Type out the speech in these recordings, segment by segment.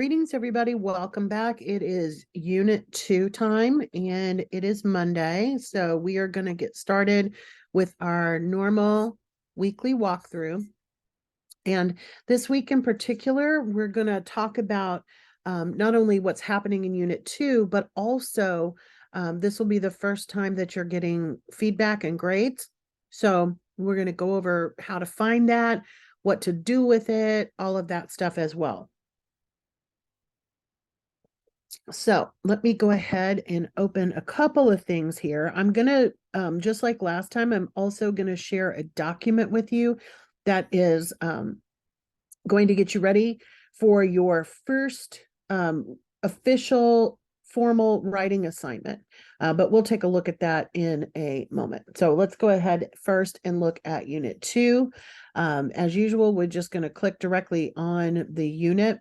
Greetings, everybody. Welcome back. It is Unit 2 time, and it is Monday. So we are going to get started with our normal weekly walkthrough. And this week in particular, we're going to talk about not only what's happening in Unit 2, but also this will be the first time that you're getting feedback and grades. So we're going to go over how to find that, what to do with it, all of that stuff as well. So let me go ahead and open a couple of things here. I'm going to, just like last time, I'm also going to share a document with you that is going to get you ready for your first official formal writing assignment. But we'll take a look at that in a moment. So let's go ahead first and look at Unit 2. As usual, we're just going to click directly on the unit.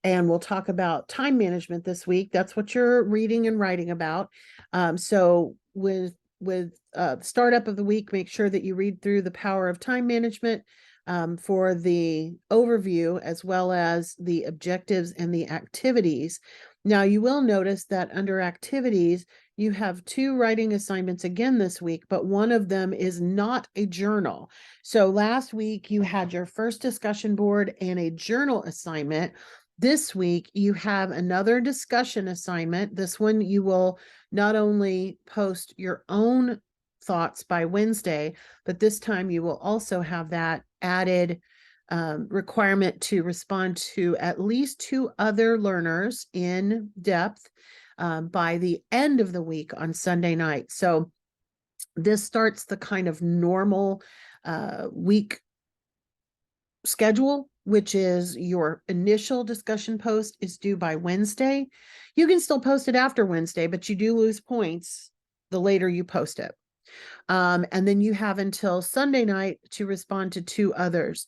And we'll talk about time management this week. That's what you're reading and writing about. So with the startup of the week, make sure that you read through the power of time management for the overview, as well as the objectives and the activities. Now, you will notice that under activities, you have 2 writing assignments again this week, but one of them is not a journal. So last week you had your first discussion board and a journal assignment. This week you have another discussion assignment. This one you will not only post your own thoughts by Wednesday, but this time you will also have that added requirement to respond to at least 2 other learners in depth by the end of the week on Sunday night. So this starts the kind of normal week schedule, which is your initial discussion post is due by Wednesday. You can still post it after Wednesday, but you do lose points the later you post it. And then you have until Sunday night to respond to 2 others.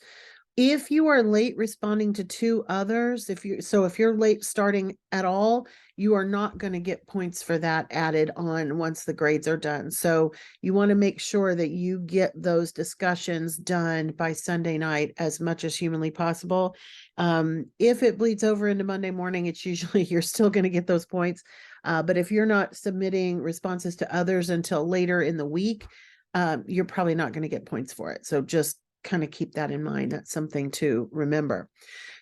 If you are late responding to 2 others, if you're late starting at all, you are not going to get points for that added on once the grades are done. So you want to make sure that you get those discussions done by Sunday night as much as humanly possible. If it bleeds over into Monday morning, it's usually you're still going to get those points. But if you're not submitting responses to others until later in the week, you're probably not going to get points for it. So just kind of keep that in mind. That's something to remember.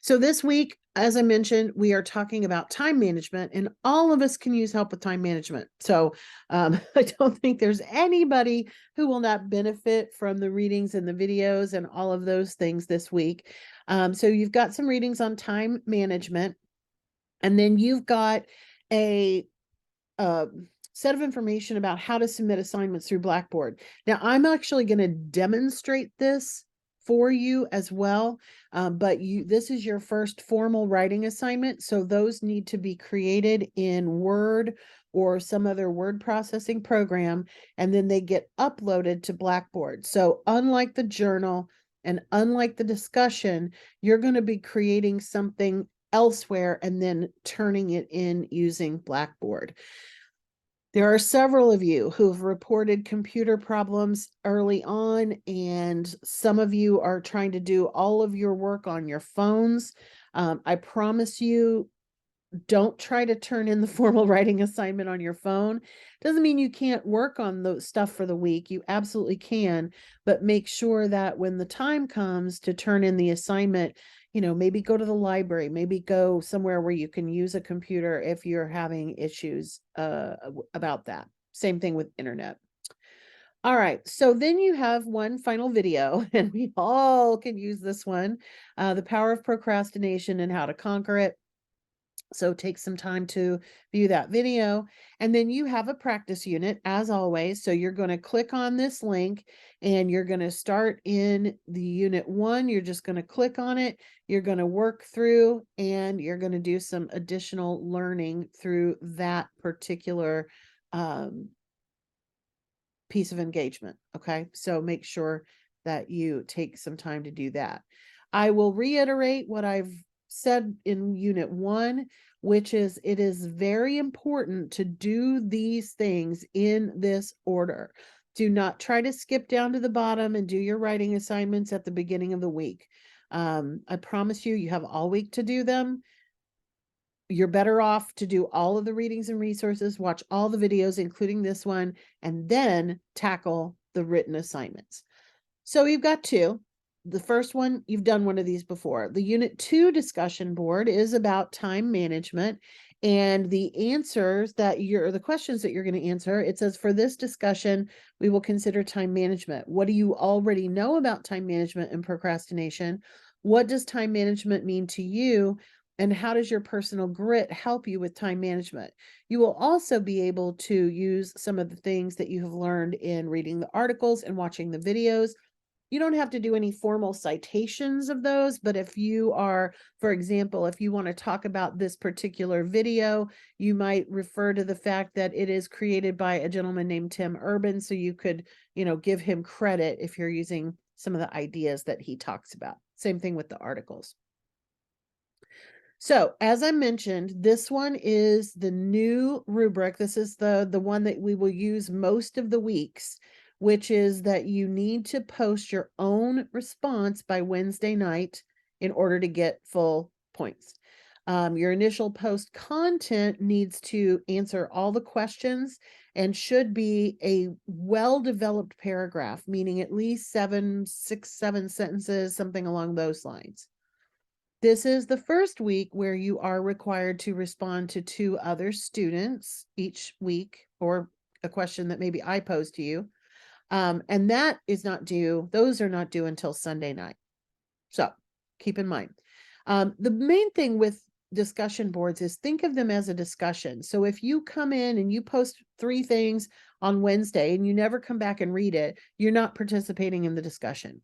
So this week, as I mentioned, we are talking about time management, and all of us can use help with time management. So I don't think there's anybody who will not benefit from the readings and the videos and all of those things this week. So you've got some readings on time management, and then you've got a set of information about how to submit assignments through Blackboard. Now, I'm actually going to demonstrate this for you as well, but this is your first formal writing assignment, so those need to be created in Word or some other word processing program, and then they get uploaded to Blackboard. So unlike the journal and unlike the discussion, you're going to be creating something elsewhere and then turning it in using Blackboard. There are several of you who've reported computer problems early on, and some of you are trying to do all of your work on your phones. I promise you, don't try to turn in the formal writing assignment on your phone. Doesn't mean you can't work on the stuff for the week. You absolutely can, but make sure that when the time comes to turn in the assignment, maybe go to the library, maybe go somewhere where you can use a computer if you're having issues about that. Same thing with internet. All right, so then you have one final video, and we all can use this one, The Power of Procrastination and How to Conquer It. So take some time to view that video. And then you have a practice unit, as always. So you're going to click on this link and you're going to start in the Unit 1. You're just going to click on it. You're going to work through, and you're going to do some additional learning through that particular piece of engagement. Okay, so make sure that you take some time to do that. I will reiterate what I've said in Unit 1, which is it is very important to do these things in this order. Do not try to skip down to the bottom and do your writing assignments at the beginning of the week. I promise you, you have all week to do them. You're better off to do all of the readings and resources, watch all the videos, including this one, and then tackle the written assignments. So you've got two. The first one, you've done one of these before. The Unit 2 discussion board is about time management, and the answers that the questions that you're going to answer, it says, for this discussion, we will consider time management. What do you already know about time management and procrastination? What does time management mean to you? And how does your personal grit help you with time management? You will also be able to use some of the things that you have learned in reading the articles and watching the videos. You don't have to do any formal citations of those, but if you are, for example, if you want to talk about this particular video, you might refer to the fact that it is created by a gentleman named Tim Urban, so you could, give him credit if you're using some of the ideas that he talks about. Same thing with the articles. So as I mentioned, this one is the new rubric. This is the one that we will use most of the weeks, which is that you need to post your own response by Wednesday night in order to get full points. Your initial post content needs to answer all the questions and should be a well-developed paragraph, meaning at least 6, 7 sentences, something along those lines. This is the first week where you are required to respond to 2 other students each week, or a question that maybe I pose to you. And that is not due, those are not due until Sunday night. So keep in mind. The main thing with discussion boards is think of them as a discussion. So if you come in and you post 3 things on Wednesday and you never come back and read it, you're not participating in the discussion.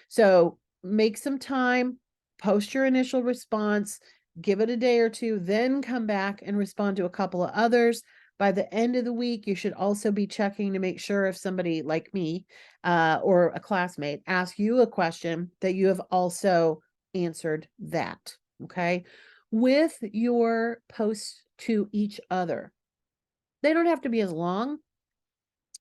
So make some time, post your initial response, give it a day or 2, then come back and respond to a couple of others. By the end of the week, you should also be checking to make sure if somebody like me or a classmate asks you a question that you have also answered that, okay? With your posts to each other, they don't have to be as long,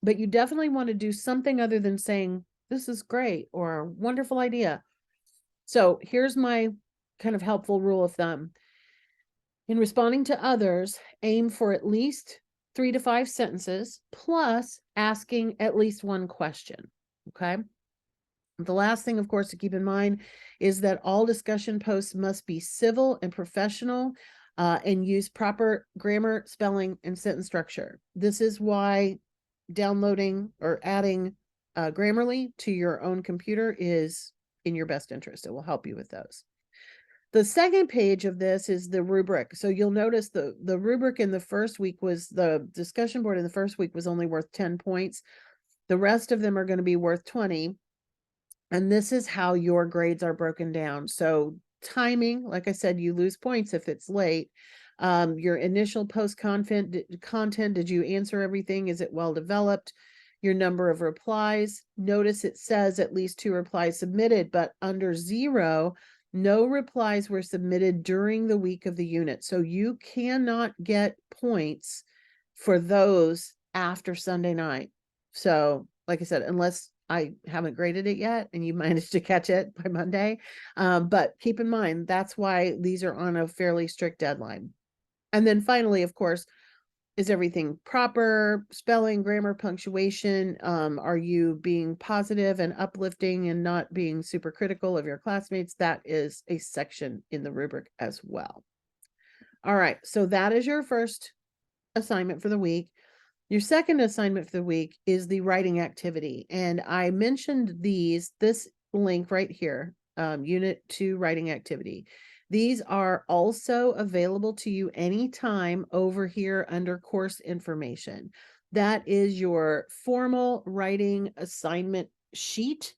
but you definitely want to do something other than saying, this is great or wonderful idea. So here's my kind of helpful rule of thumb. In responding to others, aim for at least 3 to 5 sentences, plus asking at least one question, okay? The last thing, of course, to keep in mind is that all discussion posts must be civil and professional and use proper grammar, spelling, and sentence structure. This is why downloading or adding Grammarly to your own computer is in your best interest. It will help you with those. The second page of this is the rubric. So you'll notice the rubric in the first week was, the discussion board in the first week was only worth 10 points. The rest of them are going to be worth 20. And this is how your grades are broken down. So timing, like I said, you lose points if it's late. Your initial post content, did you answer everything? Is it well developed? Your number of replies. Notice it says at least 2 replies submitted, but under 0, no replies were submitted during the week of the unit. So you cannot get points for those after Sunday night. So like I said, unless I haven't graded it yet and you managed to catch it by Monday. But keep in mind, that's why these are on a fairly strict deadline. And then finally, of course, is everything proper? Spelling, grammar, punctuation? Are you being positive and uplifting and not being super critical of your classmates? That is a section in the rubric as well. All right, so that is your first assignment for the week. Your second assignment for the week is the writing activity. And I mentioned this link right here, Unit 2 writing activity. These are also available to you anytime over here under course information. That is your formal writing assignment sheet.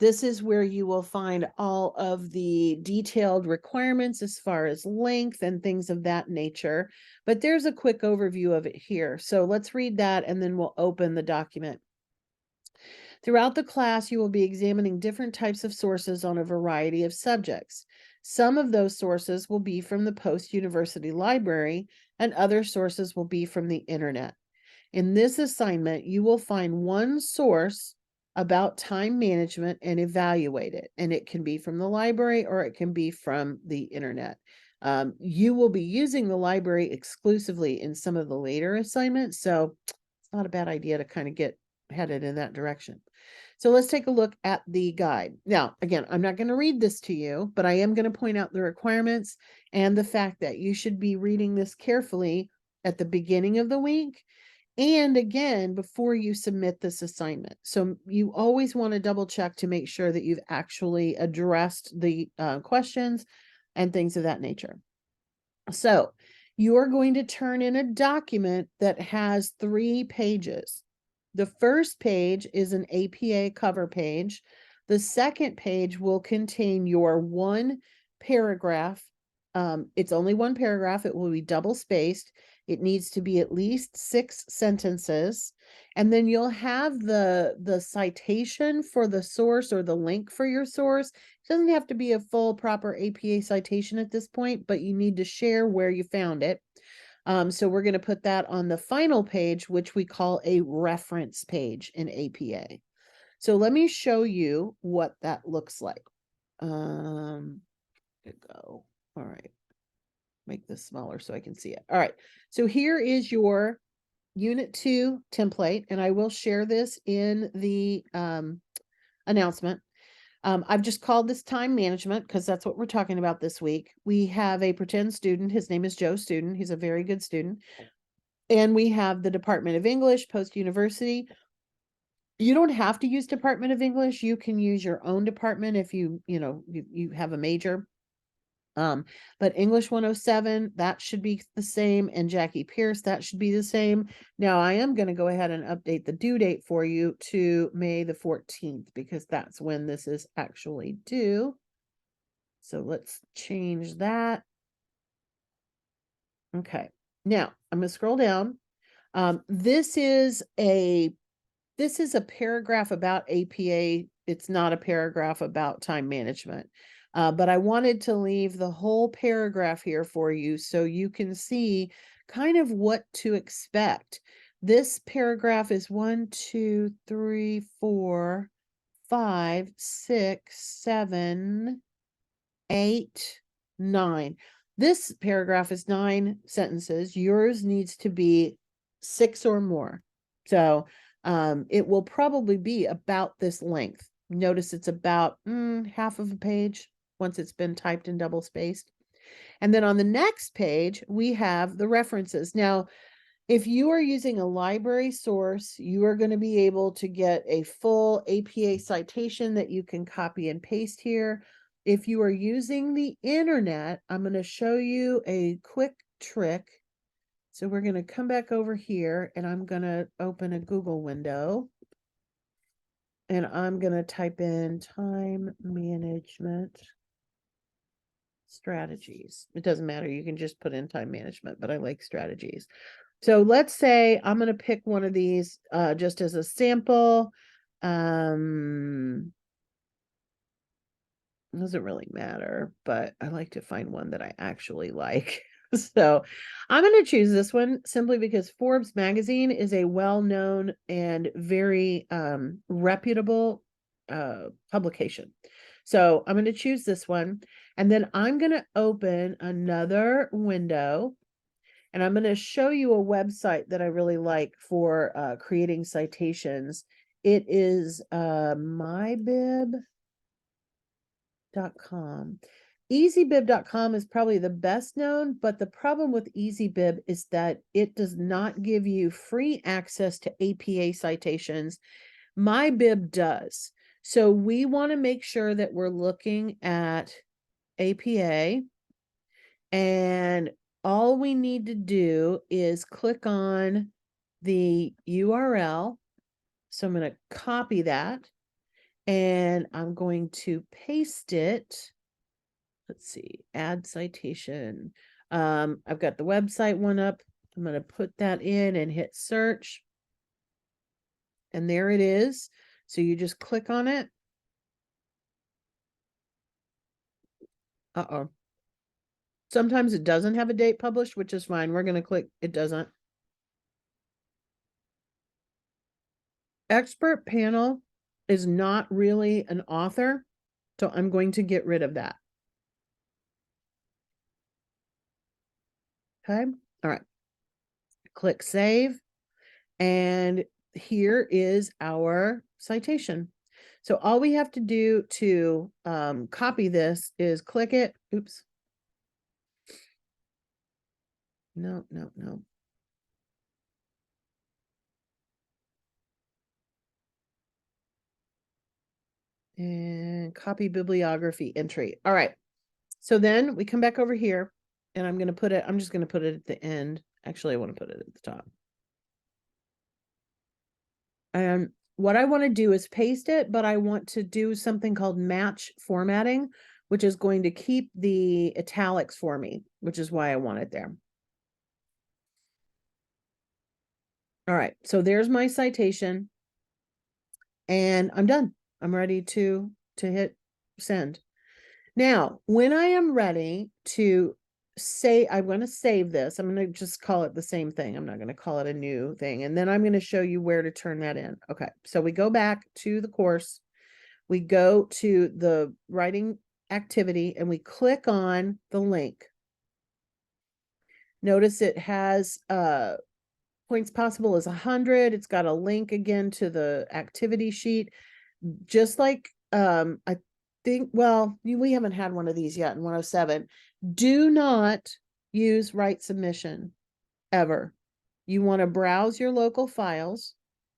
This is where you will find all of the detailed requirements as far as length and things of that nature. But there's a quick overview of it here. So let's read that and then we'll open the document. Throughout the class, you will be examining different types of sources on a variety of subjects. Some of those sources will be from the post-university library, and other sources will be from the internet. In this assignment, you will find one source about time management and evaluate it. And it can be from the library or it can be from the internet. You will be using the library exclusively in some of the later assignments, so it's not a bad idea to kind of get headed in that direction. So let's take a look at the guide. Now, again, I'm not going to read this to you, but I am going to point out the requirements and the fact that you should be reading this carefully at the beginning of the week and again before you submit this assignment. So you always want to double check to make sure that you've actually addressed the questions and things of that nature. So you are going to turn in a document that has 3 pages. The first page is an APA cover page. The second page will contain your 1 paragraph. It's only 1 paragraph. It will be double spaced. It needs to be at least 6 sentences. And then you'll have the citation for the source or the link for your source. It doesn't have to be a full proper APA citation at this point, but you need to share where you found it. So we're going to put that on the final page, which we call a reference page in APA. So let me show you what that looks like. Go. All right. Make this smaller so I can see it. All right. So here is your Unit 2 template, and I will share this in the announcement. I've just called this time management because that's what we're talking about this week. We have a pretend student. His name is Joe Student. He's a very good student. And we have the Department of English, post-university. You don't have to use Department of English. You can use your own department if you have a major. But English 107, that should be the same. And Jackie Pierce, that should be the same. Now I am going to go ahead and update the due date for you to May the 14th, because that's when this is actually due. So let's change that. Okay. Now I'm going to scroll down. This is a paragraph about APA. It's not a paragraph about time management. But I wanted to leave the whole paragraph here for you so you can see kind of what to expect. This paragraph is 1, 2, 3, 4, 5, 6, 7, 8, 9. This paragraph is 9 sentences. Yours needs to be 6 or more. So it will probably be about this length. Notice it's about half of a page once it's been typed and double spaced. And then on the next page, we have the references. Now, if you are using a library source, you are going to be able to get a full APA citation that you can copy and paste here. If you are using the internet, I'm going to show you a quick trick. So we're going to come back over here and I'm going to open a Google window. And I'm going to type in time management strategies. It doesn't matter. You can just put in time management, but I like strategies. So let's say I'm going to pick one of these just as a sample. Doesn't really matter, but I like to find one that I actually like. So I'm going to choose this one simply because Forbes magazine is a well-known and very reputable publication. So I'm going to choose this one, and then I'm going to open another window, and I'm going to show you a website that I really like for creating citations. It is mybib.com. EasyBib.com is probably the best known, but the problem with EasyBib is that it does not give you free access to APA citations. MyBib does. So we want to make sure that we're looking at APA, and all we need to do is click on the URL. So I'm going to copy that and I'm going to paste it. Let's see, add citation. I've got the website one up. I'm going to put that in and hit search. And there it is. So you just click on it. Uh-oh. Sometimes it doesn't have a date published, which is fine. We're going to click, it doesn't. Expert panel is not really an author. So I'm going to get rid of that. Okay. All right. Click save. And here is our citation. So all we have to do to copy this is click it. Oops. No. And copy bibliography entry. All right. So then we come back over here and I'm just going to put it at the end. Actually, I want to put it at the top. And what I want to do is paste it, but I want to do something called match formatting, which is going to keep the italics for me, which is why I want it there. All right, so there's my citation and I'm done. I'm ready to hit send. Now, when I am ready to say, I want to save this, I'm going to just call it the same thing. I'm not going to call it a new thing. And then I'm going to show you where to turn that in. Okay, so we go back to the course. We go to the writing activity and we click on the link. Notice it has points possible is 100. It's got a link again to the activity sheet. Just like I think, well, we haven't had one of these yet in 107. Do not use write submission ever. You want to browse your local files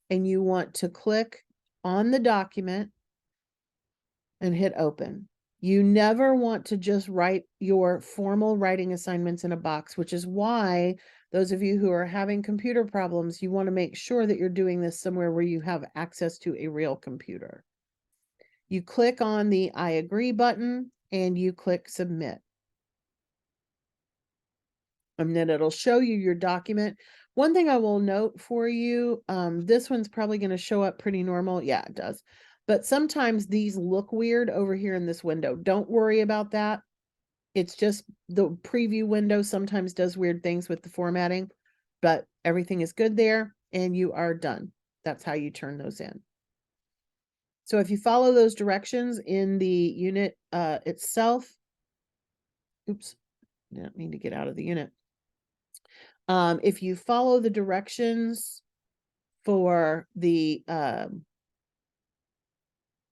and you want to click on the document and hit open. You never want to just write your formal writing assignments in a box, which is why those of you who are having computer problems, you want to make sure that you're doing this somewhere where you have access to a real computer. You click on the I agree button and you click submit. And then it'll show you your document. One thing I will note for you, this one's probably going to show up pretty normal. Yeah, it does. But sometimes these look weird over here in this window. Don't worry about that. It's just the preview window sometimes does weird things with the formatting, but everything is good there and you are done. That's how you turn those in. So if you follow those directions in the unit itself, oops, didn't mean to get out of the unit. If you follow the directions for the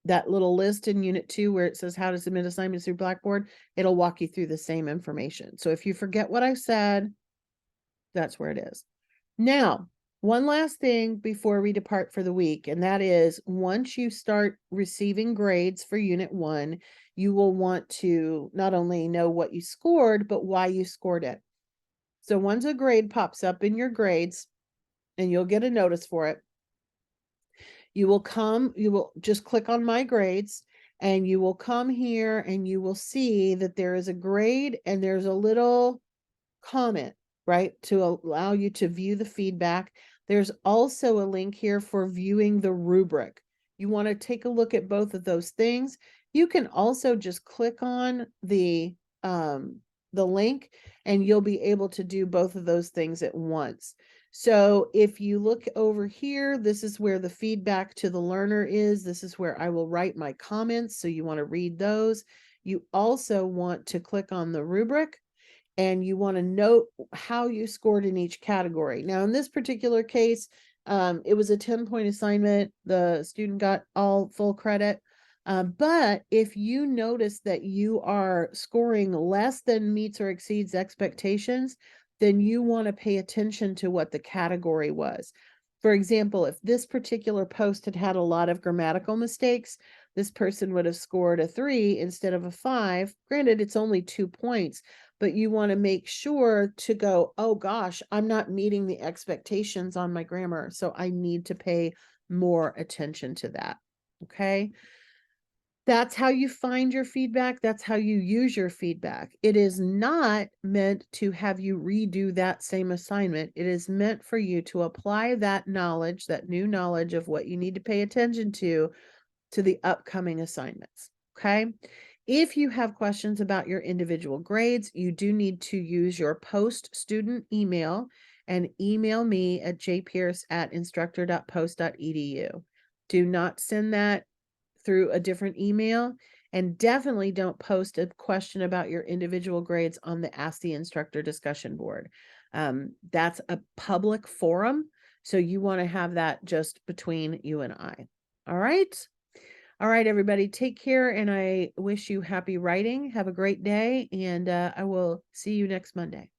that little list in unit 2 where it says how to submit assignments through Blackboard, it'll walk you through the same information. So if you forget what I said, that's where it is. Now, one last thing before we depart for the week, and that is once you start receiving grades for unit 1, you will want to not only know what you scored, but why you scored it. So once a grade pops up in your grades, and you'll get a notice for it, you will just click on my grades and you will come here and you will see that there is a grade and there's a little comment, right, to allow you to view the feedback. There's also a link here for viewing the rubric. You want to take a look at both of those things. You can also just click on the link and you'll be able to do both of those things at once. So if you look over here, this is where the feedback to the learner is. This is where I will write my comments. So you want to read those. You also want to click on the rubric and you want to note how you scored in each category. Now, in this particular case, it was a 10-point assignment. The student got all full credit. But if you notice that you are scoring less than meets or exceeds expectations, then you want to pay attention to what the category was. For example, if this particular post had had a lot of grammatical mistakes, this person would have scored a 3 instead of a 5. Granted, it's only 2 points, but you want to make sure to go, oh gosh, I'm not meeting the expectations on my grammar, so I need to pay more attention to that. Okay. That's how you find your feedback. That's how you use your feedback. It is not meant to have you redo that same assignment. It is meant for you to apply that knowledge, that new knowledge of what you need to pay attention to the upcoming assignments. Okay. If you have questions about your individual grades, you do need to use your post-student email and email me at jpierce@instructor.post.edu. Do not send that through a different email, and definitely don't post a question about your individual grades on the Ask the Instructor discussion board. That's a public forum, so you want to have that just between you and I. All right. All right, everybody, take care, and I wish you happy writing. Have a great day, and I will see you next Monday.